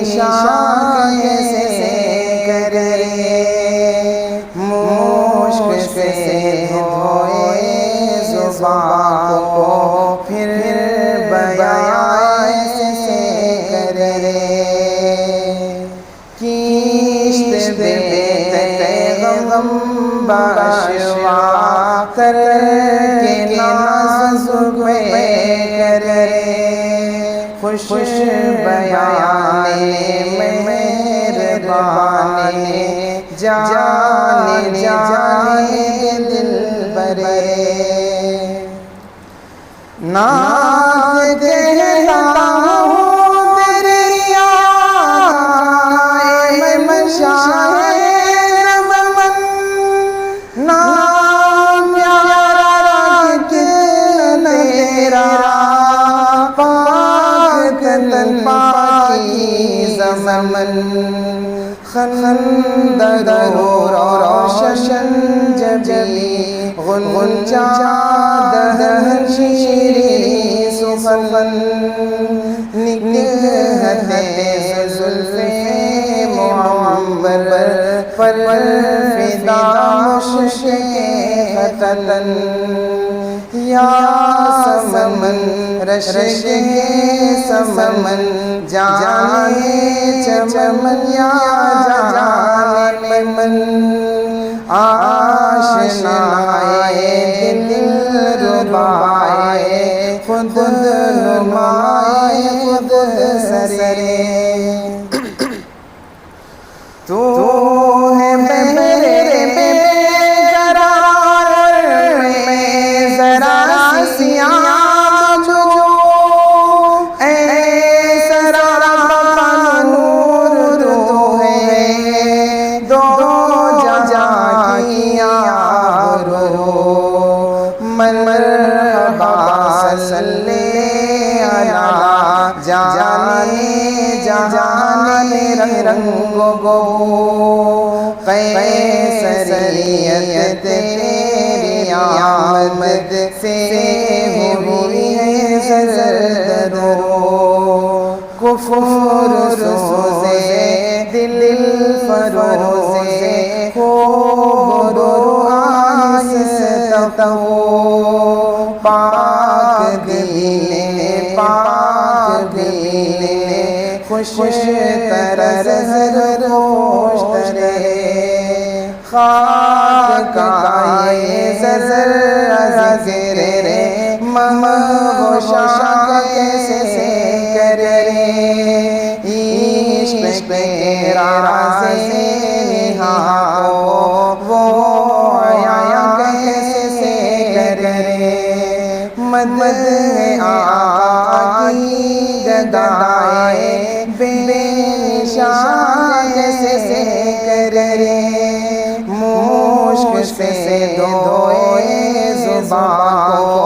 نشان کیسے کرے، مشک سے دھوئے زبان کو پھر بیان کیسے کرے، کشت بے غم بشوا کر کے نازک کرے، خوش بیان مہربان جان دل برے، نعت کہتا ہوں تیری آئے مشاعر زمن، نام پیارا تیرا پاک تن پاکی زمن، خندر روشن جبی غنچہ دہن شیریں سخن، نکہت زلف معمر پر فدا مشک ختن، یا سمن رشک سمن جانے چمن یا جانے من، آشنائے دل ربائے خود نمائے خود سرے، تو ہے میرے بے قرار میں ذرا سیاہ جو، اے سرا نور تو ہے دو جہاں کی آبرو، مرحبا صلی علی جانے رنگ گو، قیصریت تیری آمد سے ہوئی ہے زردرو، کفر سوزے دل فروزے خوب آہستہ ہو، پاک دل خوش طرز ہر روش ترے، خاک آئے زر رے مہوشا کیسے کرے، عشق تیرا سے نہا وہ آیا کیسے کرے، مدد آقا کی گدائے بے نشان کیسے کرے، مشک سے دھوئے زبان کو